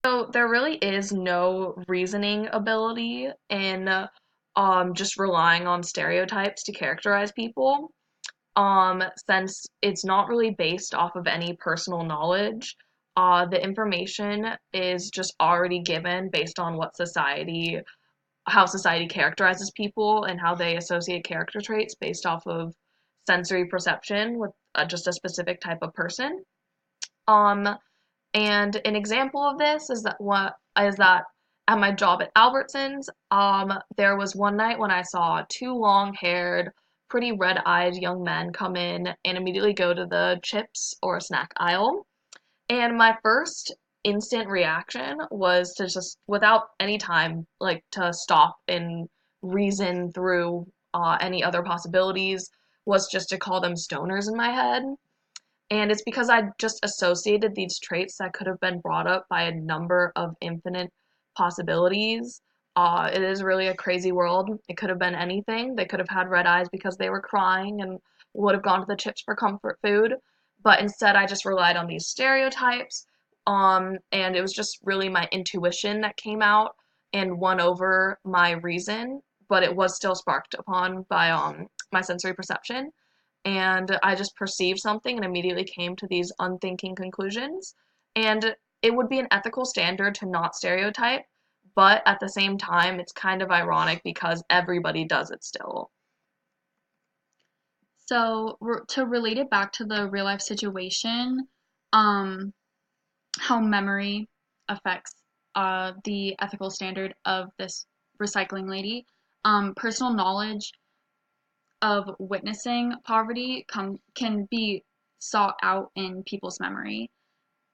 So there really is no reasoning ability in just relying on stereotypes to characterize people. Since it's not really based off of any personal knowledge, the information is just already given based on how society characterizes people and how they associate character traits based off of sensory perception with just a specific type of person. Um, and an example of this is that at my job at Albertsons, there was one night when I saw two long-haired, pretty red-eyed young men come in and immediately go to the chips or snack aisle. And my first instant reaction was to just, without any time, like to stop and reason through any other possibilities, was just to call them stoners in my head. And it's because I just associated these traits that could have been brought up by a number of infinite possibilities. It is really a crazy world. It could have been anything. They could have had red eyes because they were crying and would have gone to the chips for comfort food. But instead, I just relied on these stereotypes. And it was just really my intuition that came out and won over my reason, but it was still sparked upon by my sensory perception, and I just perceived something and immediately came to these unthinking conclusions. And it would be an ethical standard to not stereotype, but at the same time, it's kind of ironic because everybody does it still. So to relate it back to the real life situation, um, how memory affects the ethical standard of this recycling lady. Personal knowledge of witnessing poverty can be sought out in people's memory.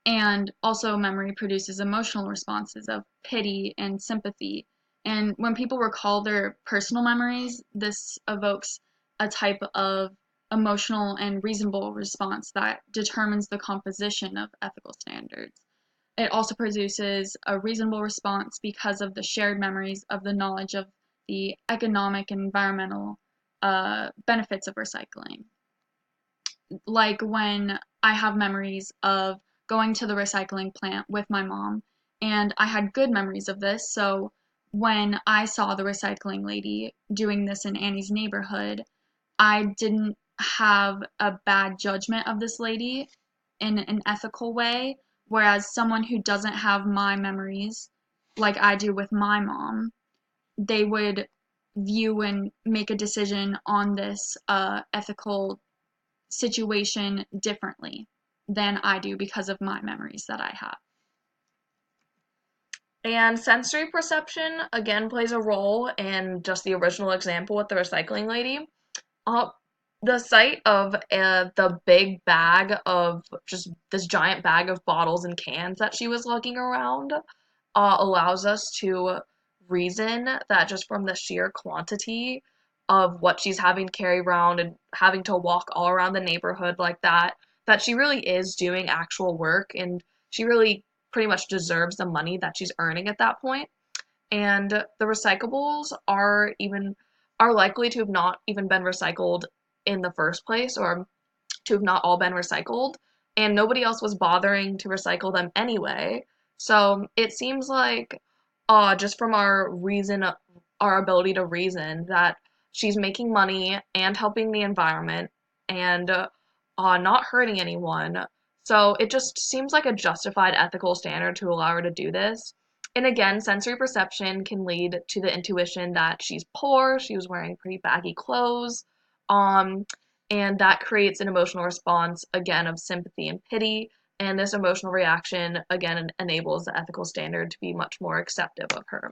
And also, memory produces emotional responses of pity and sympathy. And when people recall their personal memories, this evokes a type of emotional and reasonable response that determines the composition of ethical standards. It also produces a reasonable response because of the shared memories of the knowledge of the economic and environmental benefits of recycling. Like when I have memories of going to the recycling plant with my mom, and I had good memories of this. So when I saw the recycling lady doing this in Annie's neighborhood, I didn't have a bad judgment of this lady in an ethical way, whereas someone who doesn't have my memories, like I do with my mom, they would view and make a decision on this ethical situation differently than I do because of my memories that I have. And sensory perception again plays a role in just the original example with the recycling lady. Uh, the sight of the big bag of just this giant bag of bottles and cans that she was lugging around allows us to reason that just from the sheer quantity of what she's having to carry around and having to walk all around the neighborhood like that, that she really is doing actual work and she really pretty much deserves the money that she's earning at that point. And the recyclables are likely to have not even been recycled in the first place, or to have not all been recycled, and nobody else was bothering to recycle them anyway. So it seems like, just from our ability to reason, that she's making money and helping the environment and not hurting anyone. So it just seems like a justified ethical standard to allow her to do this. And again, sensory perception can lead to the intuition that she's poor, she was wearing pretty baggy clothes, um, and that creates an emotional response, again, of sympathy and pity. And this emotional reaction, again, enables the ethical standard to be much more acceptive of her.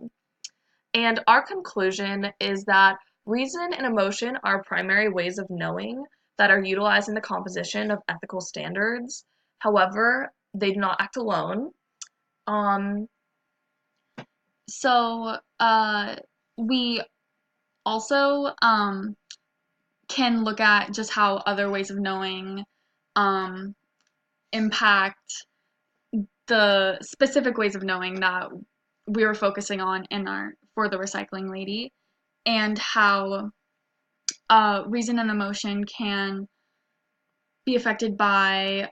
And our conclusion is that reason and emotion are primary ways of knowing that are utilized in the composition of ethical standards. However, they do not act alone. Um, So we also can look at just how other ways of knowing um, impact the specific ways of knowing that we were focusing on in our for the recycling lady, and how reason and emotion can be affected by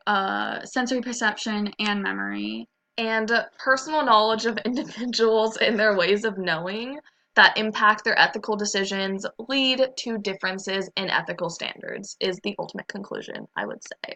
sensory perception and memory. And personal knowledge of individuals and their ways of knowing that impact their ethical decisions lead to differences in ethical standards, is the ultimate conclusion, I would say.